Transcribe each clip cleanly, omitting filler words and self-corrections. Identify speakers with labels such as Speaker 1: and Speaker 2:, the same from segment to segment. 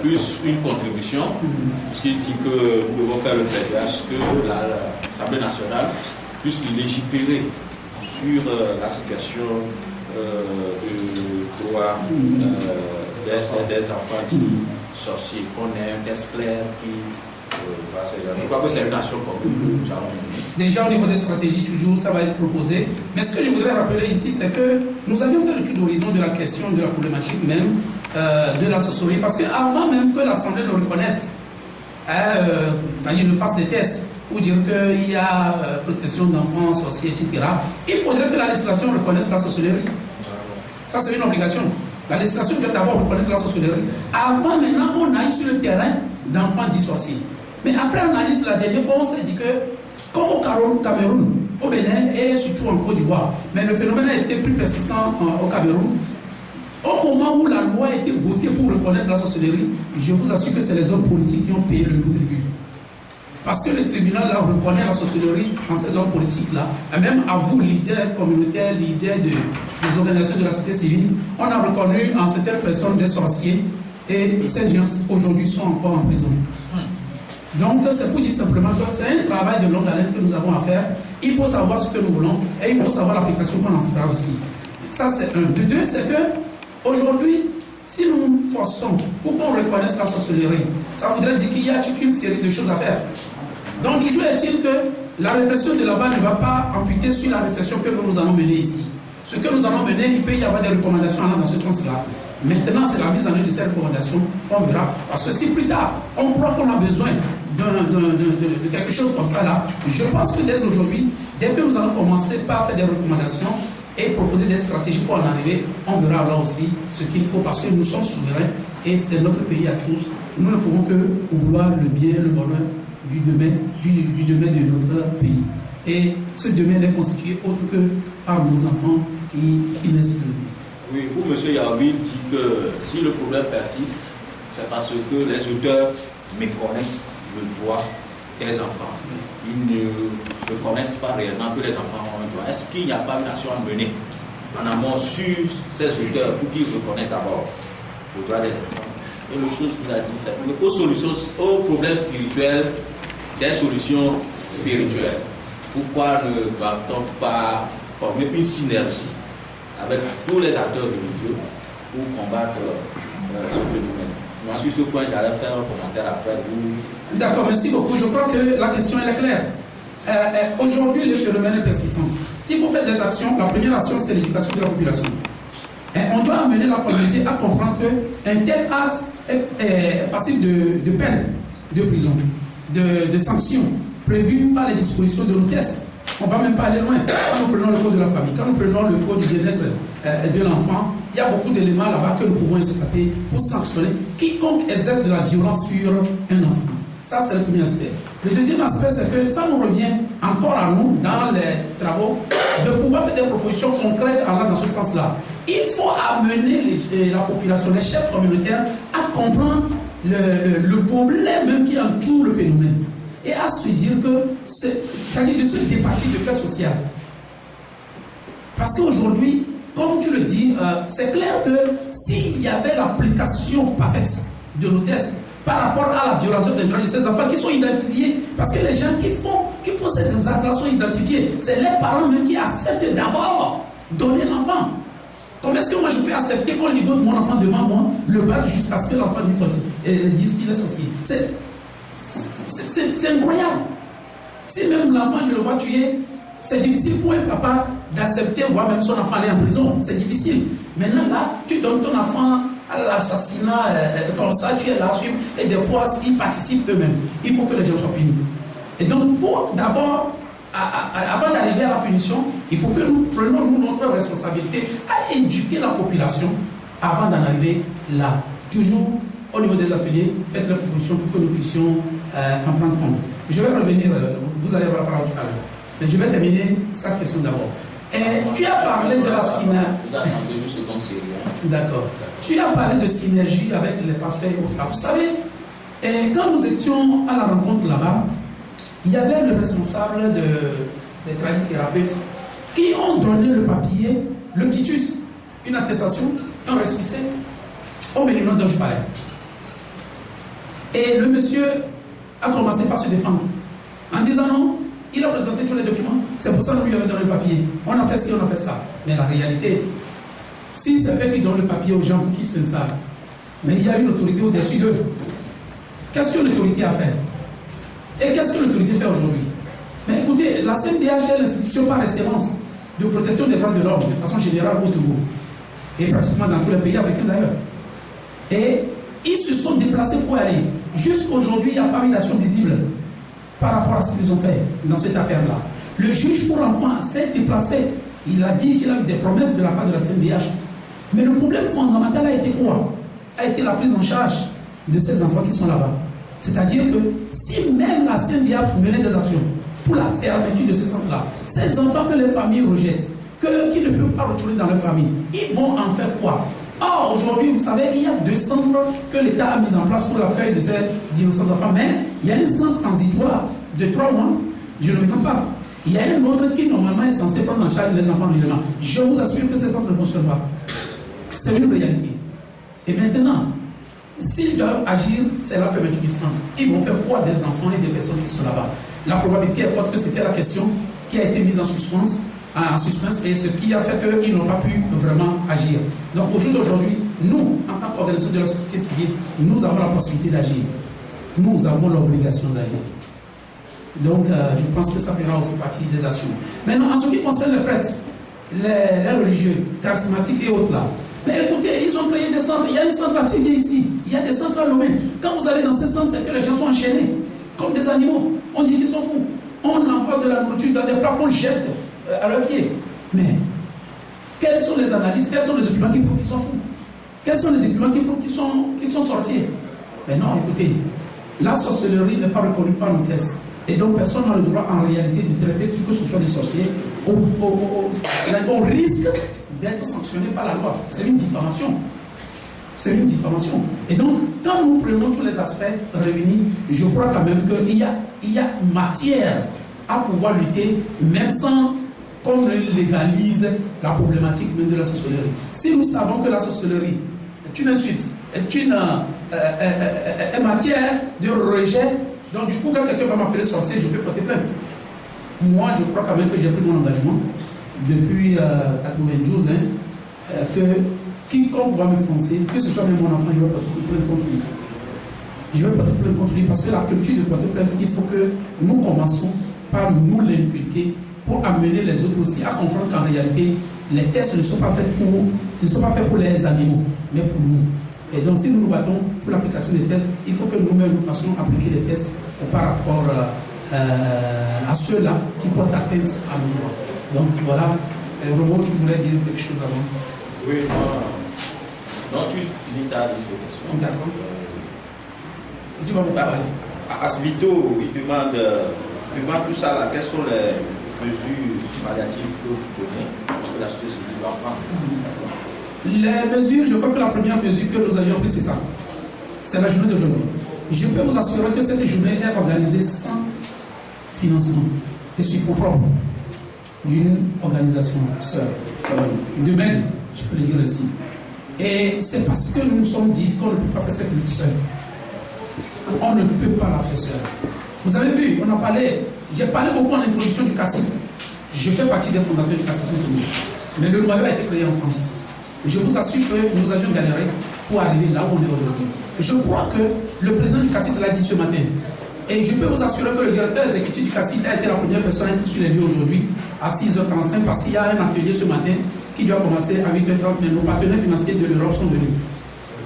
Speaker 1: plus une contribution, puisqu'il dit que nous devons faire le plaidoyer à ce que l'Assemblée nationale puisse légiférer sur la situation de droit des enfants dits sorciers, qu'on ait un test clair qui... je crois que c'est une nation commune.
Speaker 2: Déjà au niveau des stratégies, toujours, ça va être proposé. Mais ce que je voudrais rappeler ici, c'est que nous avions fait le tour d'horizon de la question, de la problématique même de la sorcellerie. Parce qu'avant même que l'Assemblée le reconnaisse, c'est-à-dire ne fasse des tests pour dire qu'il y a protection d'enfants, sorciers, etc., il faudrait que la législation reconnaisse la sorcellerie. Ça, c'est une obligation. La législation doit d'abord reconnaître la sorcellerie avant maintenant qu'on aille sur le terrain d'enfants dits sorciers. Mais après analyse, la dernière fois, on s'est dit que, comme au Cameroun, au Bénin et surtout en Côte d'Ivoire, mais le phénomène a été plus persistant au Cameroun, au moment où la loi a été votée pour reconnaître la sorcellerie, je vous assure que c'est les hommes politiques qui ont payé le tribut. Parce que le tribunal là reconnaît la sorcellerie en ces hommes politiques-là, et même à vous, leaders communautaires, leaders des organisations de la société civile, on a reconnu en certaines personnes des sorciers, et ces gens aujourd'hui sont encore en prison. Donc c'est pour dire simplement que c'est un travail de longue haleine que nous avons à faire. Il faut savoir ce que nous voulons et il faut savoir l'application qu'on en fera aussi. Ça c'est un. De deux, c'est que aujourd'hui, si nous nous forçons pour qu'on reconnaisse la sorcellerie, ça voudrait dire qu'il y a toute une série de choses à faire. Donc toujours est-il que la réflexion de là-bas ne va pas amputer sur la réflexion que nous allons mener ici. Ce que nous allons mener, il peut y avoir des recommandations allant dans ce sens-là. Maintenant, c'est la mise en œuvre de ces recommandations qu'on verra. Parce que si plus tard, on croit qu'on a besoin de quelque chose comme ça là, je pense que dès aujourd'hui, dès que nous allons commencer par faire des recommandations et proposer des stratégies pour en arriver, on verra là aussi ce qu'il faut parce que nous sommes souverains et c'est notre pays à tous. Nous ne pouvons que vouloir le bien, le bonheur du domaine de notre pays. Et ce domaine est constitué autre que par nos enfants qui naissent aujourd'hui.
Speaker 1: Oui, vous, M. Yaoui, dit que si le problème persiste, c'est parce que les auteurs méconnaissent le droit des enfants. Ils ne reconnaissent pas réellement que les enfants ont un droit. Est-ce qu'il n'y a pas une action à mener en amont sur ces auteurs pour qu'ils reconnaissent d'abord le droit des enfants? Et l'autre chose qu'il a dit, c'est que aux problèmes spirituels, des solutions spirituelles. Pourquoi ne doit-on pas former une synergie avec tous les acteurs religieux pour combattre ce phénomène? Moi, sur ce point, j'allais faire un commentaire après vous.
Speaker 2: D'accord, merci beaucoup. Je crois que la question elle est claire. Aujourd'hui, le phénomène est persistant. Si vous faites des actions, la première action, c'est l'éducation de la population. Et on doit amener la communauté à comprendre qu'un tel acte est passible de peine, de prison, de sanctions prévues par les dispositions de nos tests. On ne va même pas aller loin. Quand nous prenons le code de la famille, quand nous prenons le code du bien-être de l'enfant, il y a beaucoup d'éléments là-bas que nous pouvons exploiter pour sanctionner quiconque exerce de la violence sur un enfant. Ça, c'est le premier aspect. Le deuxième aspect, c'est que ça nous revient encore à nous, dans les travaux, de pouvoir faire des propositions concrètes allant dans ce sens-là. Il faut amener la population, les chefs communautaires, à comprendre le problème même qui entoure le phénomène. Et à se dire que c'est-à-dire de se départir de fait social. Parce qu'aujourd'hui, comme tu le dis, c'est clair que s'il y avait l'application parfaite de nos tests par rapport à la violation des droits de ces enfants qui sont identifiés, parce que les gens qui possèdent des actes sont identifiés, c'est les parents même qui acceptent d'abord donner l'enfant. Comment est-ce que moi je peux accepter qu'on lui donne mon enfant devant moi, le battre jusqu'à ce que l'enfant dise qu'il est sorcier? C'est incroyable. Si même l'enfant, je le vois tuer, c'est difficile pour un papa d'accepter voir même son enfant aller en prison. C'est difficile. Maintenant là, tu donnes ton enfant à l'assassinat comme ça, tu es là à suivre, et des fois, ils participent eux-mêmes. Il faut que les gens soient punis. Et donc, pour d'abord, avant d'arriver à la punition, il faut que nous prenions notre responsabilité à éduquer la population avant d'en arriver là. Toujours au niveau des ateliers, faites la proposition pour que nous puissions en prendre compte. Je vais revenir, vous allez avoir la parole tout à l'heure. Mais je vais terminer sa question d'abord. Tu as parlé de la synergie. D'accord. Tu as parlé de synergie avec les pasteurs et autres. Vous savez, quand nous étions à la rencontre là-bas, il y avait le responsable des tradithérapeutes qui ont donné le papier, le quitus, une attestation, un récépissé au Béninois dont je parlais. Et le monsieur a commencé par se défendre en disant non, il a présenté tous les documents, c'est pour ça que nous lui avons donné le papier. On a fait ci, on a fait ça. Mais la réalité, si c'est fait qu'il donne le papier aux gens pour qu'ils s'installent, mais il y a une autorité au-dessus d'eux. Qu'est-ce que l'autorité a fait? Et qu'est-ce que l'autorité fait aujourd'hui? Mais écoutez, la CNDH est l'institution par excellence de protection des droits de l'homme, de façon générale au Togo. Et pratiquement dans tous les pays africains d'ailleurs. Et ils se sont déplacés pour aller. Jusqu'aujourd'hui, il n'y a pas eu d'action visible par rapport à ce qu'ils ont fait dans cette affaire-là. Le juge pour enfants s'est déplacé. Il a dit qu'il a eu des promesses de la part de la CNDH. Mais le problème fondamental a été quoi? A été la prise en charge de ces enfants qui sont là-bas. C'est-à-dire que si même la CNDH menait des actions pour la fermeture de ce centre-là, ces enfants que les familles rejettent, qui ne peuvent pas retourner dans leur famille, ils vont en faire quoi? Or, aujourd'hui, vous savez, il y a 2 centres que l'État a mis en place pour l'accueil de ces innocents enfants, mais il y a un centre transitoire de 3 mois, je ne me trompe pas. Il y a un autre qui, normalement, est censé prendre en charge les enfants régulièrement. Je vous assure que ces centres ne fonctionnent pas. C'est une réalité. Et maintenant, s'ils doivent agir, c'est la fermeture du centre. Ils vont faire quoi des enfants et des personnes qui sont là-bas? La probabilité est forte que c'était la question qui a été mise en suspense, et ce qui a fait qu'ils n'ont pas pu vraiment agir. Donc au jour d'aujourd'hui, nous, en tant qu'organisation de la société civile, nous avons la possibilité d'agir. Nous avons l'obligation d'agir. Donc je pense que ça fera aussi partie des actions. Maintenant, en ce qui concerne les prêtres, les religieux, charismatiques et autres là, mais écoutez, ils ont créé des centres. Il y a un centre à Tigé ici, il y a des centres à Lomé. Quand vous allez dans ces centres, c'est que les gens sont enchaînés, comme des animaux. On dit qu'ils sont fous. On envoie de la nourriture dans des plats qu'on jette à leurs pieds. Mais quelles sont les analyses, quels sont les documents qui prouvent qu'ils sont fous? Quels sont les documents qui prouvent qu'ils sont sorciers? Mais non, écoutez, la sorcellerie n'est pas reconnue par nos tests. Et donc personne n'a le droit en réalité de traiter qui que ce soit des sorciers au risque d'être sanctionné par la loi. C'est une diffamation. C'est une diffamation. Et donc, quand nous prenons tous les aspects réunis, je crois quand même qu'il y a matière à pouvoir lutter, même sans qu'on légalise la problématique même de la sorcellerie. Si nous savons que la sorcellerie est une insulte, est une matière de rejet, donc du coup, quand quelqu'un va m'appeler sorcier, je peux porter plainte. Moi, je crois quand même que j'ai pris mon engagement depuis 92, que quiconque va me froncer, que ce soit même mon enfant, je vais porter plainte contre lui. Je vais porter plainte contre lui parce que la culture de porter plainte, il faut que nous commençons par nous l'inculquer pour amener les autres aussi à comprendre qu'en réalité, les tests ne sont pas faits pour les animaux, mais pour nous. Et donc, si nous nous battons pour l'application des tests, il faut que nous-mêmes nous fassions appliquer les tests par rapport à ceux-là qui portent atteinte à nos droits. Donc voilà, Robo, tu voulais dire quelque chose avant?
Speaker 1: Oui, moi. Non, tu finis ta liste de questions.
Speaker 2: D'accord. Tu vas me parler.
Speaker 1: Asvito, il demande, devant tout ça, là, quelles sont les mesures palliatives que vous prenez que la société civile va prendre?
Speaker 2: Les mesures, je crois que la première mesure que nous avions prise, c'est ça. C'est la journée d'aujourd'hui. Je peux vous assurer que cette journée est organisée sans financement et sur fonds propres d'une organisation seule, de MED, je peux le dire ainsi. Et c'est parce que nous nous sommes dit qu'on ne peut pas faire cette lutte seule. On ne peut pas la faire seule. Vous avez vu, j'ai parlé beaucoup en introduction du CACIT. Je fais partie des fondateurs du CACIT. Mais le noyau a été créé en France. Je vous assure que nous avions galéré pour arriver là où on est aujourd'hui. Je crois que le président du CACIT l'a dit ce matin. Et je peux vous assurer que le directeur exécutif du CACIT a été la première personne à être sur les lieux aujourd'hui à 6h45 parce qu'il y a un atelier ce matin qui doit commencer à 8h30, mais nos partenaires financiers de l'Europe sont venus.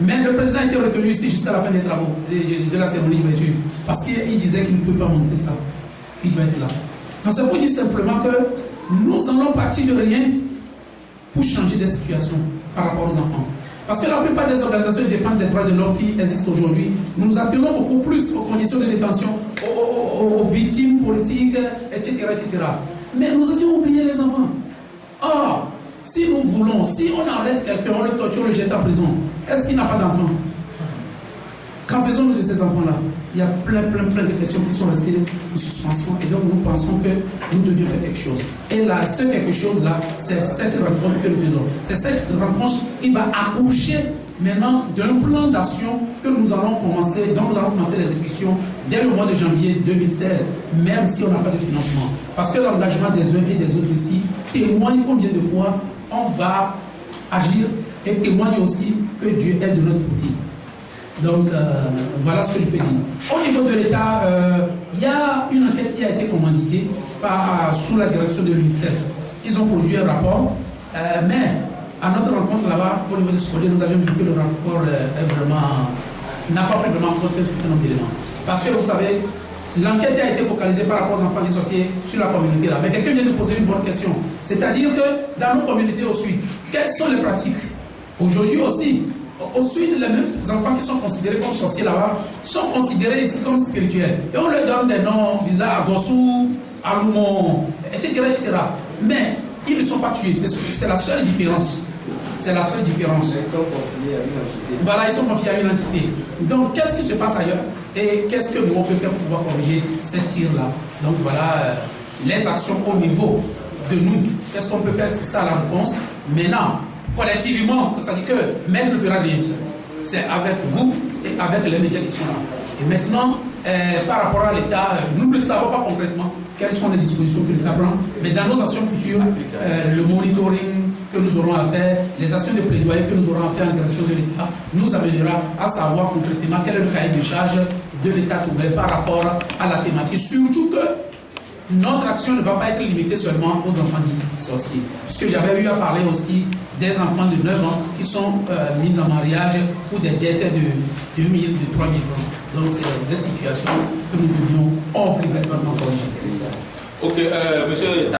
Speaker 2: Mais le président a été retenu ici jusqu'à la fin des travaux, de la cérémonie d'ouverture, parce qu'il disait qu'il ne pouvait pas monter ça, qu'il doit être là. Donc c'est pour dire simplement que nous allons partir de rien pour changer des situations par rapport aux enfants. Parce que la plupart des organisations de défense des droits de l'homme qui existent aujourd'hui, nous nous attenons beaucoup plus aux conditions de détention, aux victimes politiques, etc., etc. Mais nous avions oublié les enfants. Or, si nous voulons, si on arrête quelqu'un, on le torture, on le jette en prison, est-ce qu'il n'a pas d'enfants? Qu'en faisons-nous de ces enfants-là? Il y a plein de questions qui sont restées en suspension et donc nous pensons que nous devions faire quelque chose. Et là, ce quelque chose-là, c'est cette rencontre que nous faisons. C'est cette rencontre qui va accoucher maintenant d'un plan d'action que nous allons commencer, dont nous allons commencer l'exécution dès le mois de janvier 2016, même si on n'a pas de financement. Parce que l'engagement des uns et des autres ici témoigne combien de fois on va agir et témoigne aussi que Dieu est de notre côté. Donc, voilà ce que je peux dire. Au niveau de l'État, il y a une enquête qui a été commanditée sous la direction de l'UNICEF. Ils ont produit un rapport, mais à notre rencontre là-bas, au niveau de ce côté, nous avions vu que le rapport n'a pas pris vraiment en compte un certain nombre d'éléments. Parce que vous savez, l'enquête a été focalisée par rapport aux enfants dissociés sur la communauté là. Mais quelqu'un vient de poser une bonne question. C'est-à-dire que dans nos communautés au sud, quelles sont les pratiques? Aujourd'hui aussi, au sud, les mêmes enfants qui sont considérés comme sorciers là-bas sont considérés ici comme spirituels. Et on leur donne des noms bizarres, Gossou, Aloumon, etc., etc. Mais ils ne sont pas tués. C'est la seule différence. C'est la seule différence. Ils sont confiés à une entité. Voilà, ils sont confiés à une entité. Donc, qu'est-ce qui se passe ailleurs? Et qu'est-ce que nous, on peut faire pour pouvoir corriger cette tir-là? Donc, voilà les actions au niveau de nous. Qu'est-ce qu'on peut faire? C'est ça la réponse. Maintenant, collectivement, ça dit que Maître ne fera rien seul. C'est avec vous et avec les médias qui sont là. Et maintenant, par rapport à l'État, nous ne savons pas concrètement quelles sont les dispositions que l'État prend, mais dans nos actions futures, le monitoring que nous aurons à faire, les actions de plaidoyer que nous aurons à faire en direction de l'État, nous amènera à savoir concrètement quel est le cahier de charge de l'État togolais par rapport à la thématique. Surtout que notre action ne va pas être limitée seulement aux enfants dits sorciers. Puisque j'avais eu à parler aussi des enfants de 9 ans qui sont mis en mariage pour des dettes de 2 000, de 3 000 francs. Donc c'est des situations que nous devions obligatoirement corriger.
Speaker 1: Ok, monsieur.